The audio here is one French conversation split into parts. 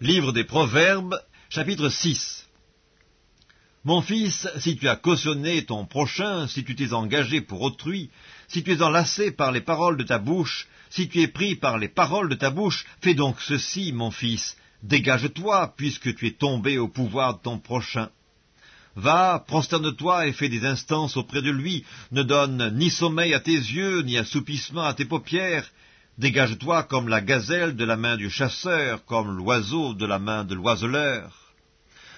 Livre des Proverbes, chapitre 6. Mon fils, si tu as cautionné ton prochain, si tu t'es engagé pour autrui, si tu es enlacé par les paroles de ta bouche, si tu es pris par les paroles de ta bouche, fais donc ceci, mon fils, dégage-toi, puisque tu es tombé au pouvoir de ton prochain. Va, prosterne-toi et fais des instances auprès de lui, ne donne ni sommeil à tes yeux, ni assoupissement à tes paupières. Dégage-toi comme la gazelle de la main du chasseur, comme l'oiseau de la main de l'oiseleur.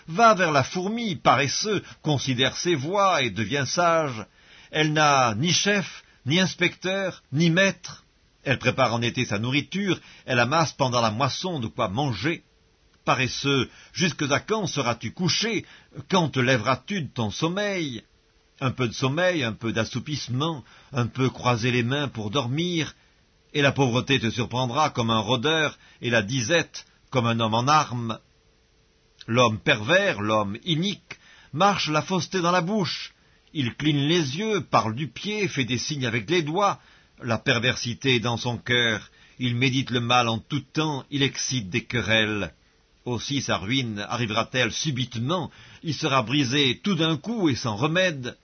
Va vers la fourmi, paresseux, considère ses voies et deviens sage. Elle n'a ni chef, ni inspecteur, ni maître. Elle prépare en été sa nourriture, elle amasse pendant la moisson de quoi manger. Paresseux, jusque à quand seras-tu couché? Quand te lèveras-tu de ton sommeil? Un peu de sommeil, un peu d'assoupissement, un peu croiser les mains pour dormir, et la pauvreté te surprendra comme un rôdeur, et la disette comme un homme en armes. L'homme pervers, l'homme inique, marche la fausseté dans la bouche. Il cligne les yeux, parle du pied, fait des signes avec les doigts. La perversité est dans son cœur. Il médite le mal en tout temps, il excite des querelles. Aussi sa ruine arrivera-t-elle subitement, il sera brisé tout d'un coup et sans remède.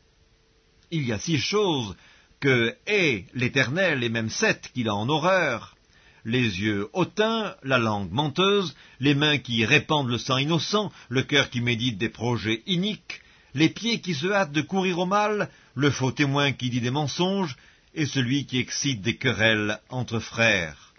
Il y a 6 choses que hait l'Éternel, et même 7 qu'il a en horreur: les yeux hautains, la langue menteuse, les mains qui répandent le sang innocent, le cœur qui médite des projets iniques, les pieds qui se hâtent de courir au mal, le faux témoin qui dit des mensonges, et celui qui excite des querelles entre frères.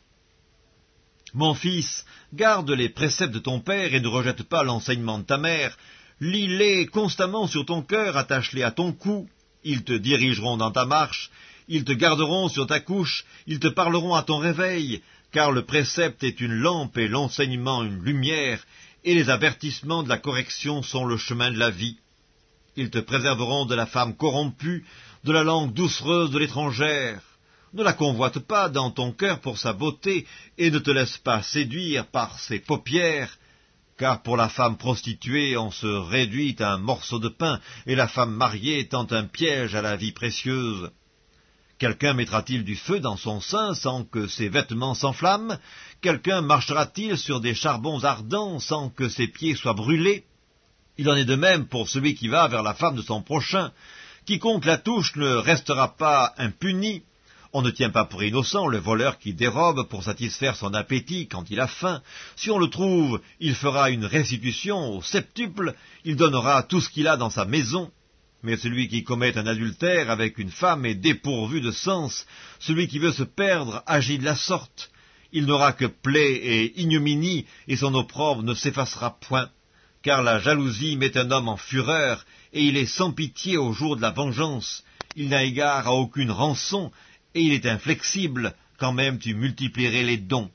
Mon fils, garde les préceptes de ton père et ne rejette pas l'enseignement de ta mère. Lis-les constamment sur ton cœur, attache-les à ton cou. Ils te dirigeront dans ta marche, ils te garderont sur ta couche, ils te parleront à ton réveil, car le précepte est une lampe et l'enseignement une lumière, et les avertissements de la correction sont le chemin de la vie. Ils te préserveront de la femme corrompue, de la langue doucereuse de l'étrangère. Ne la convoite pas dans ton cœur pour sa beauté, et ne te laisse pas séduire par ses paupières, car pour la femme prostituée on se réduit à un morceau de pain, et la femme mariée tend un piège à la vie précieuse. Quelqu'un mettra-t-il du feu dans son sein sans que ses vêtements s'enflamment? Quelqu'un marchera-t-il sur des charbons ardents sans que ses pieds soient brûlés? Il en est de même pour celui qui va vers la femme de son prochain. Quiconque la touche ne restera pas impuni. On ne tient pas pour innocent le voleur qui dérobe pour satisfaire son appétit quand il a faim. Si on le trouve, il fera une restitution au septuple, il donnera tout ce qu'il a dans sa maison. Mais celui qui commet un adultère avec une femme est dépourvu de sens. Celui qui veut se perdre agit de la sorte. Il n'aura que plaie et ignominie, et son opprobre ne s'effacera point. Car la jalousie met un homme en fureur, et il est sans pitié au jour de la vengeance. Il n'a égard à aucune rançon, et il est inflexible, quand même tu multiplierais les dons.